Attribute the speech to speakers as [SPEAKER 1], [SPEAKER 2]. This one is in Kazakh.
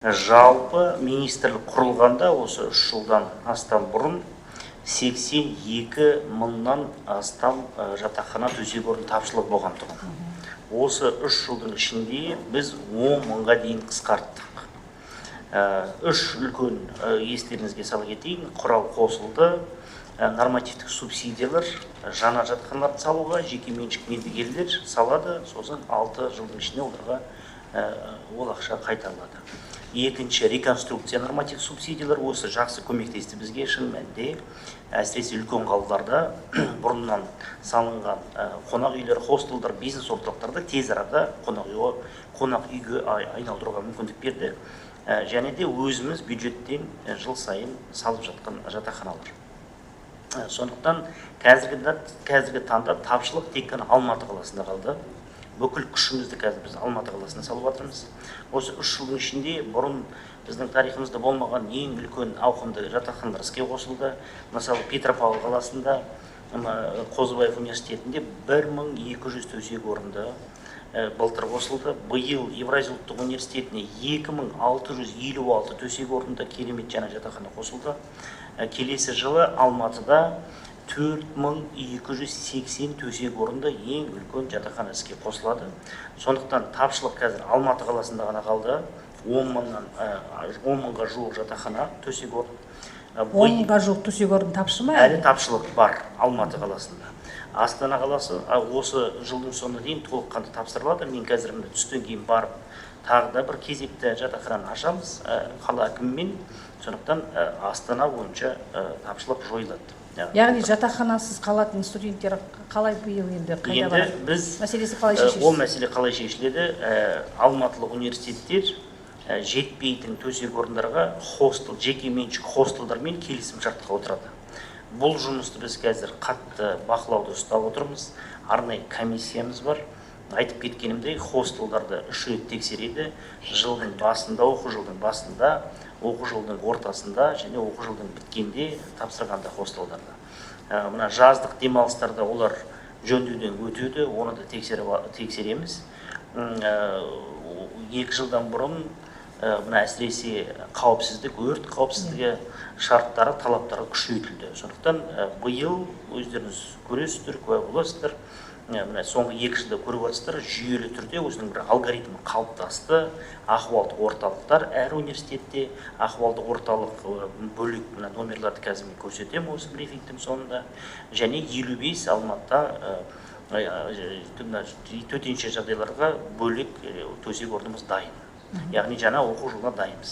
[SPEAKER 1] Жалпы министрлік құрылғанда осы 3 жылдан астам бұрын 82 мыңнан астам жатақхана төсек орын тапшылық болған тұғын. Осы 3 жылдың ішінде біз 10 мыңға дейін қысқарттық. 3 үлкен естеріңізге сала кетейін, құрал қосылды. Нормативтік субсидиялар жаңа жатақханаларды салуға жекеменшік мердігерлер салады, сосын 6 жылдың ішінде оларға ол ақша қайтарылады. Екінші, реконструкция норматив субсидиялар осы жақсы көмектесті бізге шын мәнінде. Әсіресе үлкен қалаларда бұрыннан салынған қонақ үйлер, хостелдар, бизнес орталықтарды тез арада қонақ үйге айналдыруға мүмкіндік берді. Және де өзіміз бюджеттен жыл сайын салып жатқан жатақханалар. Сондықтан қазіргі таңда тапшылық тек қана Алматы қаласында қалды. Бүкіл күшімізді қазір біз Алматы қаласына салып жатырмыз. Осы 3 жылдың ішінде бұрын біздің тарихымызда болмаған ең үлкен ауқымды жатақханалар іске қосылды. Мысалы, Петропавл қаласында Қозыбаев университетінде 1200 төсек орынды былтыр қосылды. Биыл Евразия ұлттық университетіне 2656 төсек орынды керемет жаңа жатақхана қосылды. Келесі жылы Алматыда 4280 төсек орынды ең үлкен жатақхана іске қосылады. Сондықтан тапшылық қазір Алматы қаласында ғана қалды. 10 мыңға жуық жатақхана төсек орын.
[SPEAKER 2] 10 мыңға жуық төсек орын тапшы ма?
[SPEAKER 1] Әлі тапшылық бар Алматы қаласында. Астана қаласы осы жылдың соңына дейін толыққанды тапсырылады. Мен қазір түстен кейін барып тағы да бір кезекті жатақхананы ашамыз қала әкімімен. Сондықтан Астана бойынша тапшылық жойылады.
[SPEAKER 2] Яғни жатақханасыз қалатын студенттер қалай биыл енді қайда барады? Мәселесі қалай шешіледі?
[SPEAKER 1] Ол мәселе қалай шешіледі? Алматылық университеттер жетпейтін төсек орындарға жекеменшік хостелдармен келісім шартқа отырады. Бұл жұмысты біз қазір қатты бақылауда ұстап отырмыз. Арнайы комиссиямыз бар. Айтып кеткенімдей, хостелдарды 3 рет тексереді. Жылдың басында, оқу жылдың басында, оқу жылдың ортасында және оқу жылдың біткенде тапсырғанда хостелдарды. Мына жаздық демалыстарда олар жөндеуден өтеді, оны да тексереміз. 2 жылдан бұрын әсіресе қауіпсіздік, өрт қауіпсіздігі шарттары, талаптары күшейтілді. Сондықтан биыл өздеріңіз көресіздер, куә боласыздар. Соңғы 2 жылда көріп жатсыздар, жүйелі түрде өзінің бір алгоритмі қалыптасты. Ахуалдық орталықтар әр университетте, ахуалдық орталық бөлек номерларды қазір мен көрсетемін осы брифингтің соңында. Және 55 Алматыда төтенше жағдайларға бөлек төсек орнымыз дайын. Яғни жаңа оқу жылына дайынбыз.